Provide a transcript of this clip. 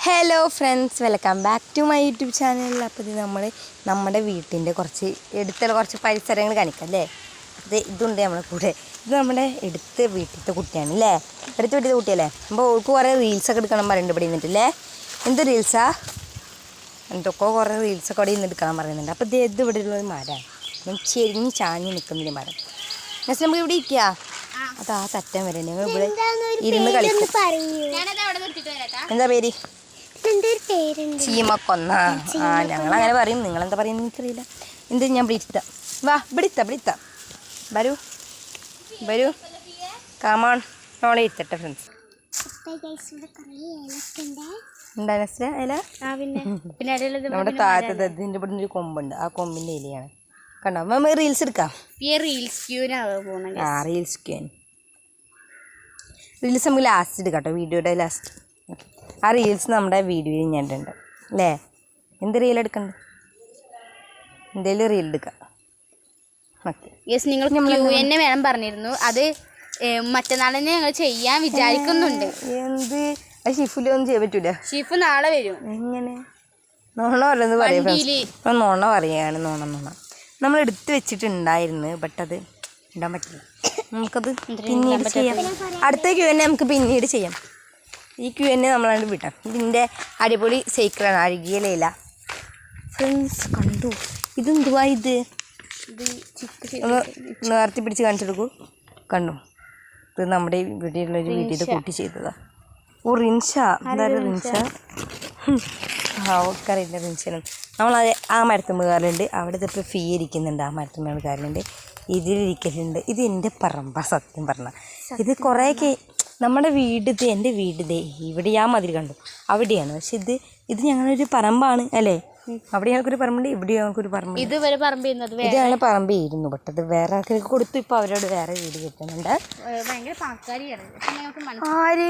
Hello friends, welcome back to my YouTube channel. അപ്പോൾ ഇത് നമ്മുടെ വീട്ടിൻ്റെ കുറച്ച് എടുത്തുള്ള കുറച്ച് പരിസരങ്ങൾ കാണിക്കാം അല്ലേ. ഇതുണ്ട് നമ്മുടെ കൂടെ. ഇത് നമ്മുടെ എടുത്ത വീട്ടിലത്തെ കുട്ടിയാണ് അല്ലേ, എടുത്ത വീട്ടിലത്തെ കുട്ടിയല്ലേ. അപ്പോൾ ഓൾക്ക് കുറേ റീൽസൊക്കെ എടുക്കണം പറയുന്നുണ്ട് ഇവിടെ ഇരുന്നിട്ടില്ലേ. എന്ത് റീൽസാ? എന്തൊക്കെ കുറേ റീൽസൊക്കെ അവിടെ ഇന്ന് എടുക്കണം പറയുന്നുണ്ട്. അപ്പോൾ ഇത് ഇവിടെ ഉള്ളൊരു മരമാണ്, ഞാൻ ചെരിഞ്ഞ് ചാഞ്ഞ് നിൽക്കുന്നില്ല മരം. നെക്സ്റ്റ് നമുക്ക് ഇവിടെ ഇരിക്കുക. അത് ആ തറ്റം വരെ ഞങ്ങൾ ഇവിടെ ഇരുന്ന് കളിക്കും. എന്താ പേര്? ചീമക്കൊന്ന. ആ, ഞങ്ങളങ്ങനെ പറയും, നിങ്ങളെന്താ പറയുന്നത് എനിക്കറിയില്ല. എന്ത് ഞാൻ ഇവിടെ ഇരുത്താം. വാ, ഇവിടെ ഇത്താം വരൂ വരൂ, കാമോൺ. നമ്മളെ ഇരുത്തട്ടെ ഫ്രണ്ട്സ്. എന്താ ഇല? നമ്മുടെ താഴത്തെ ഇതിൻ്റെ ഇവിടെ ഒരു കൊമ്പുണ്ട്, ആ കൊമ്പിൻ്റെ ഇലയാണ്. കണ്ടോ, നമുക്ക് റീൽസ് എടുക്കാം. റീൽസ് നമുക്ക് ലാസ്റ്റ് എടുക്കാം കേട്ടോ, വീഡിയോയുടെ ലാസ്റ്റ്. ആ റീൽസ് നമ്മുടെ വീഡിയോയിൽ ഞാനുണ്ട് അല്ലേ. എന്ത് റീൽ എടുക്കണ്ടേ? എന്തെങ്കിലും റീൽ എടുക്കാം. യെസ്, നിങ്ങൾ എന്നെ വേണം പറഞ്ഞിരുന്നു. അത് മറ്റന്നാളെന്നെ ഞങ്ങൾ ചെയ്യാൻ വിചാരിക്കുന്നുണ്ട്. എന്ത്? അത് ഷിഫിലൊന്നും ചെയ്യാൻ പറ്റൂല. ഷിഫു നാളെ വരും. എങ്ങനെ? നോണ പറയുന്നത് പറയാം. നോണ പറയാണ്, നോണ നമ്മൾ എടുത്ത് വെച്ചിട്ടുണ്ടായിരുന്നു, ബട്ട് അത് ഇടാൻ പറ്റില്ല. നമുക്കത് പിന്നീട് ചെയ്യാം. അടുത്ത Q&A നമുക്ക് പിന്നീട് ചെയ്യാം. ഈ Q&A നമ്മളാണ്ട് വിട്ടാം. ഇതിൻ്റെ അടിപൊളി സൈക്കിളാണ്, അഴുകിയലയില. ഫ്രണ്ട്സ് കണ്ടു, ഇതെന്തുവാ ഇത്? ഒന്ന് നേർത്തി പിടിച്ച് കാണിച്ചെടുക്കൂ. കണ്ടു, ഇത് നമ്മുടെ ഇവിടെയുള്ളൊരു വീട്ടിൽ കൂട്ടി ചെയ്തതാണ്. ഓ, റിൻഷ. എന്തായാലും റിൻഷ അവൾക്കറിയില്ല റിൻഷനും. നമ്മളത് ആ മരത്തുമ്മ കയറലുണ്ട്, അവിടെ ഇപ്പോൾ ഫീ ഇരിക്കുന്നുണ്ട്. ആ മരത്തുമ്മ കയറലുണ്ട്, ഇതിലിരിക്കലുണ്ട്. ഇത് എൻ്റെ പറമ്പാ സത്യം പറഞ്ഞാൽ. ഇത് കുറേയൊക്കെ നമ്മുടെ വീട്, ഇത് എൻ്റെ വീട്, ഇത് ഇവിടെ ആ മതിൽ കണ്ടു അവിടെയാണ്. പക്ഷെ ഇത് ഞങ്ങളൊരു പറമ്പാണ് അല്ലേ. അവിടെ ഞങ്ങൾക്കൊരു പറമ്പുണ്ട്, ഇവിടെ ഞങ്ങൾക്കൊരു പറമ്പ്. ഇത് ഞങ്ങൾ പറമ്പായിരുന്നു, ബട്ട് അത് വേറെ ആൾക്കാർക്ക് കൊടുത്തു. ഇപ്പോൾ അവരോട് വേറെ വീട് കിട്ടുന്നുണ്ട്. ഭയങ്കര ആര്